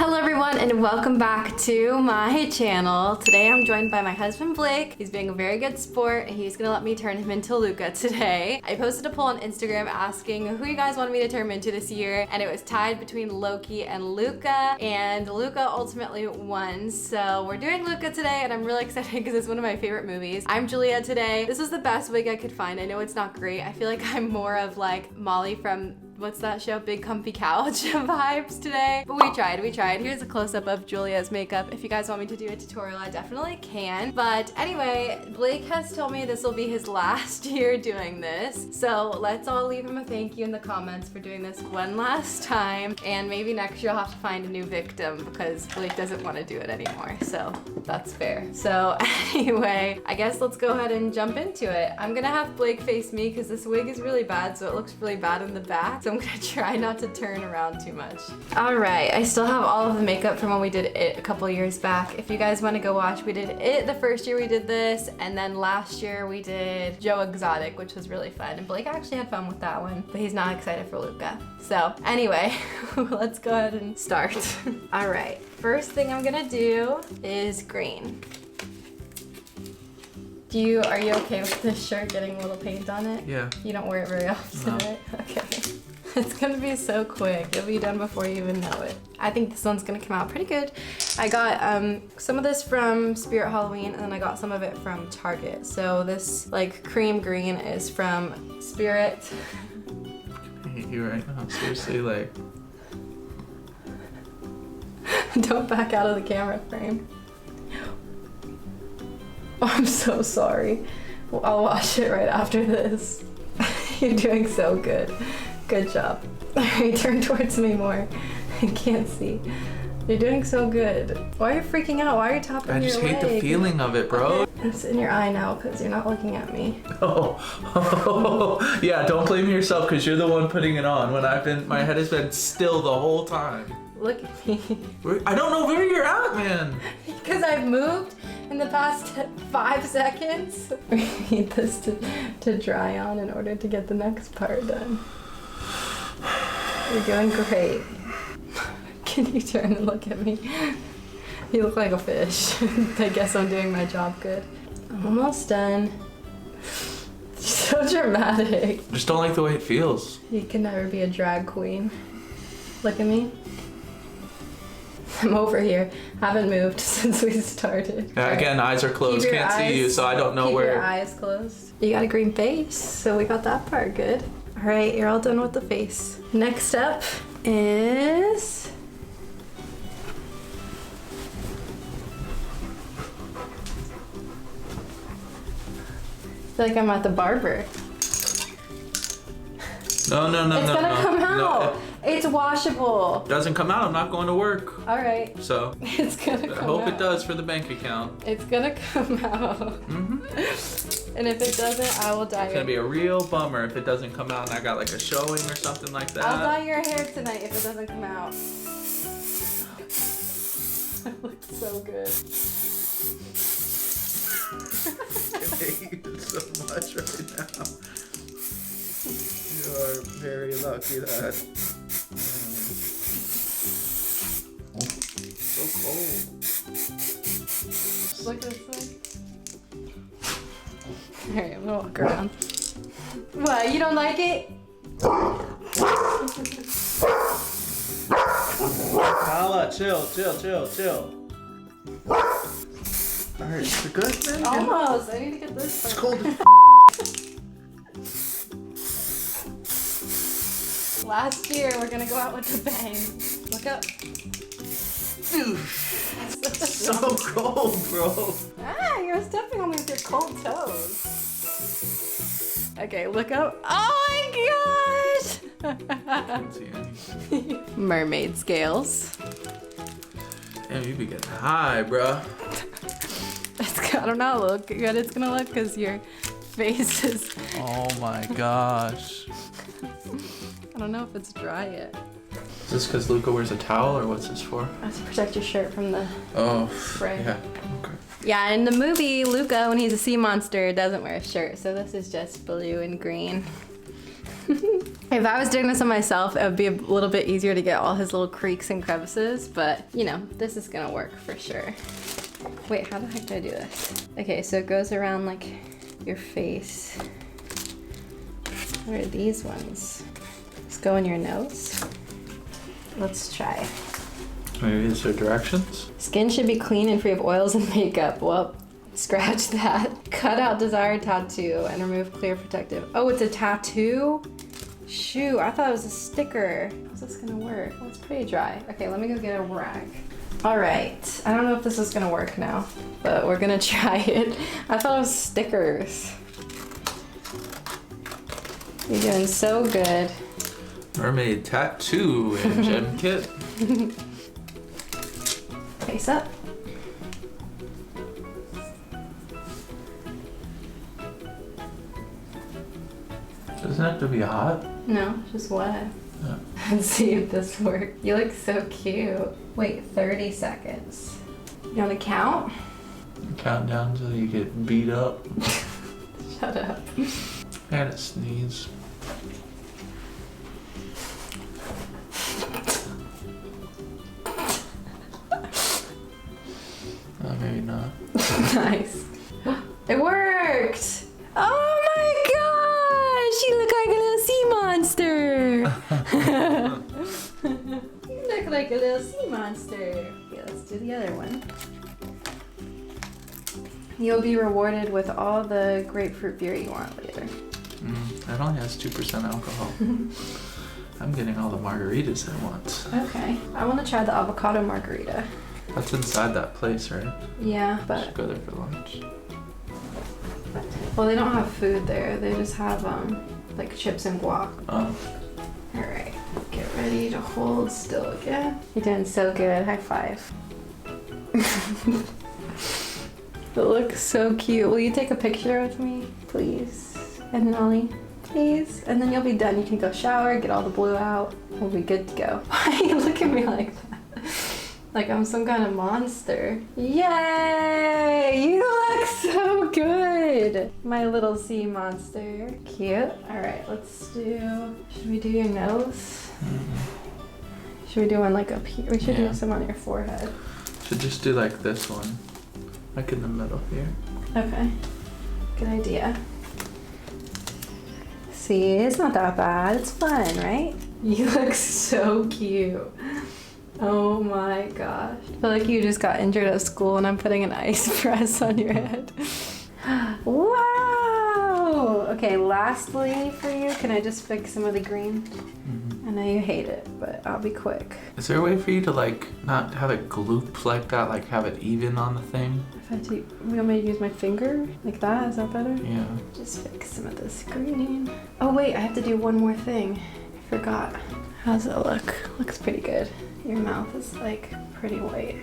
Hello everyone and welcome back to my channel. Today I'm joined by my husband Blake. He's being a very good sport and he's gonna let me turn him into Luca today. I posted a poll on Instagram asking who you guys wanted me to turn him into this year, and it was tied between Loki and Luca, and Luca ultimately won. So we're doing Luca today and I'm really excited because it's one of my favorite movies. I'm Giulia today. This was the best wig I could find. I know it's not great. I feel like I'm more of like Molly from what's that show? Big Comfy Couch vibes today. But we tried. Here's a close-up of Giulia's makeup. If you guys want me to do a tutorial, I definitely can. But anyway, Blake has told me this will be his last year doing this. So let's all leave him a thank you in the comments for doing this one last time. And maybe next year I'll have to find a new victim because Blake doesn't want to do it anymore. So that's fair. So anyway, I guess let's go ahead and jump into it. I'm gonna have Blake face me because this wig is really bad, so it looks really bad in the back. So I'm gonna try not to turn around too much. All right, I still have all of the makeup from when we did it a couple years back. If you guys wanna go watch, we did it the first year we did this, and then last year we did Joe Exotic, which was really fun. And Blake actually had fun with that one, but he's not excited for Luca. So anyway, let's go ahead and start. All right, first thing I'm gonna do is green. Are you okay with this shirt getting a little paint on it? Yeah. You don't wear it very often, right? Okay. It's gonna be so quick. You'll be done before you even know it. I think this one's gonna come out pretty good. I got some of this from Spirit Halloween, and then I got some of it from Target. So this like cream green is from Spirit. I hate you right now, seriously, like. Don't back out of the camera frame. Oh, I'm so sorry. Well, I'll wash it right after this. You're doing so good. Good job. Alright, turn towards me more. I can't see. You're doing so good. Why are you freaking out? Why are you tapping your leg? I just hate the feeling of it, bro. It's in your eye now because you're not looking at me. Oh, yeah, don't blame yourself because you're the one putting it on when my head has been still the whole time. Look at me. I don't know where you're at, man. Because I've moved in the past 5 seconds. We need this to dry on in order to get the next part done. You're doing great. Can you turn and look at me? You look like a fish. I guess I'm doing my job good. I'm almost done. So dramatic. Just don't like the way it feels. You can never be a drag queen. Look at me. I'm over here. Haven't moved since we started. Again, eyes are closed. Can't see you, so I don't know where. Keep your eyes closed. You got a green face, so we got that part good. All right, you're all done with the face. Next up is... I feel like I'm at the barber. No. It's gonna come out. No. It's washable. Doesn't come out, I'm not going to work. All right. So it's gonna come out. I hope it does for the bank account. It's gonna come out. Mm-hmm. And if it doesn't, I will dye it. It's gonna be a real bummer if it doesn't come out and I got like a showing or something like that. I'll dye your hair tonight if it doesn't come out. It looks so good. I hate you so much right now. You are very lucky that. So cold. Look at this way. Alright, I'm gonna walk around. What, you don't like it? Paula, chill. Alright, you're good, man? Almost. I need to get this part. It's cold. Last year, we're gonna go out with a bang. Look up. So cold, bro. Ah, you're stepping on me with your cold toes. Okay, look up. Oh my gosh! I can't see anything. Mermaid scales. Damn, you be getting high, bro. I don't know, look good it's gonna look because your face is... Oh my gosh. I don't know if it's dry yet. Is this because Luca wears a towel or what's this for? I have to protect your shirt from the spray. Yeah, okay. Yeah, in the movie, Luca, when he's a sea monster, doesn't wear a shirt, so this is just blue and green. If I was doing this on myself, it would be a little bit easier to get all his little creaks and crevices, but you know, this is gonna work for sure. Wait, how the heck do I do this? Okay, so it goes around like your face. What are these ones? Just go in your nose. Let's try. Maybe is there directions? Skin should be clean and free of oils and makeup. Well, scratch that. Cut out desired tattoo and remove clear protective. Oh, it's a tattoo? Shoot, I thought it was a sticker. How's this gonna work? Well, it's pretty dry. Okay, let me go get a rag. All right, I don't know if this is gonna work now, but we're gonna try it. I thought it was stickers. You're doing so good. Mermaid tattoo and gem kit. Face up. Doesn't have to be hot. No, just wet. Yeah. Let's see if this works. You look so cute. Wait, 30 seconds. You wanna count? Count down till you get beat up. Shut up. I had a sneeze. Maybe not. Nice. It worked! Oh my gosh! You look like a little sea monster! You look like a little sea monster. Okay, let's do the other one. You'll be rewarded with all the grapefruit beer you want later. That only has 2% alcohol. I'm getting all the margaritas I want. Okay. I want to try the avocado margarita. That's inside that place, right? Yeah, Should but go there for lunch. well, they don't have food there. They just have like chips and guac. Oh. All right, get ready to hold still again. You're doing so good. High five. It looks so cute. Will you take a picture with me, please? And Nolly, please. And then you'll be done. You can go shower, get all the blue out. We'll be good to go. Why are you looking at me like that? Like I'm some kind of monster. Yay! You look so good! My little sea monster. Cute. Alright, let's do... Should we do your nose? Should we do one like up here? We should do some on your forehead. Should just do like this one. Like in the middle here. Okay. Good idea. See, it's not that bad. It's fun, right? You look so cute. Oh my gosh. I feel like you just got injured at school and I'm putting an ice press on your head. Wow! Okay, lastly for you, can I just fix some of the green? I know you hate it, but I'll be quick. Is there a way for you to like not have it glooped like that, like have it even on the thing? If I do, you want me to use my finger? Like that? Is that better? Yeah. Just fix some of this green. Oh wait, I have to do one more thing. I forgot. How's it look? Looks pretty good. Your mouth is like pretty white.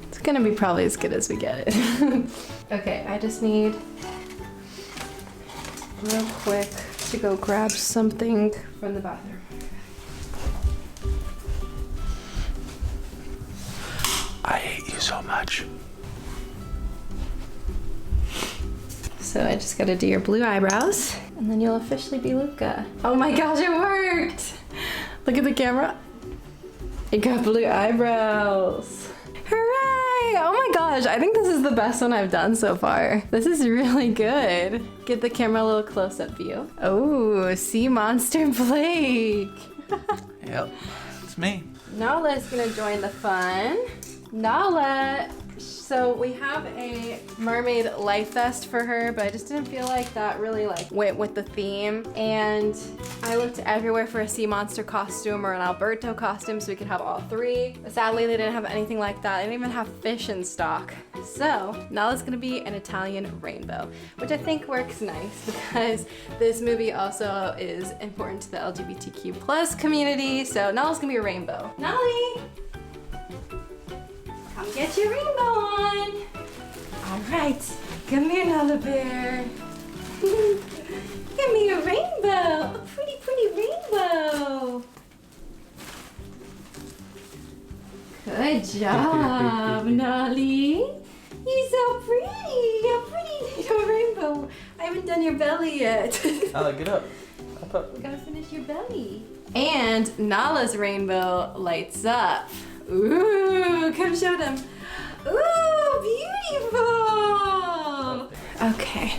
It's gonna be probably as good as we get it. Okay, I just need real quick to go grab something from the bathroom. I hate you so much. So I just gotta do your blue eyebrows and then you'll officially be Luca. Oh my gosh, it worked! Look at the camera. You got blue eyebrows. Hooray! Oh my gosh, I think this is the best one I've done so far. This is really good. Get the camera a little close-up view. Oh, sea monster Blake. Yep, it's me. Nala's gonna join the fun. Nala, so we have a mermaid life vest for her, but I just didn't feel like that really like went with the theme. And I looked everywhere for a sea monster costume or an Alberto costume so we could have all three. Sadly, they didn't have anything like that. They didn't even have fish in stock. So Nala's gonna be an Italian rainbow, which I think works nice because this movie also is important to the LGBTQ plus community. So Nala's gonna be a rainbow. Nolly! Come get your rainbow on. All right, come here, Nala Bear. Give me a rainbow, a pretty, pretty rainbow. Good job, Nolly. You're so pretty, a pretty little rainbow. I haven't done your belly yet. Nala, get up. We gotta finish your belly. And Nala's rainbow lights up. Ooh, come show them. Ooh, beautiful. Okay.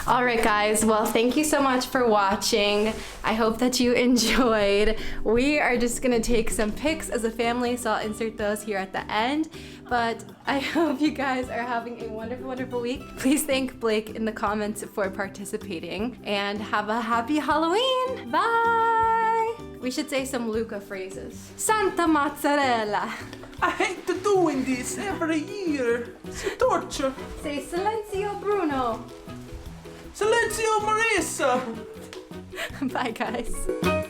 All right, guys. Well, thank you so much for watching. I hope that you enjoyed. We are just gonna take some pics as a family, so I'll insert those here at the end. But I hope you guys are having a wonderful, wonderful week. Please thank Blake in the comments for participating, and have a happy Halloween. Bye. We should say some Luca phrases. Santa mozzarella. I hate doing this every year. It's a torture. Say Silenzio Bruno. Silenzio Marissa. Bye, guys.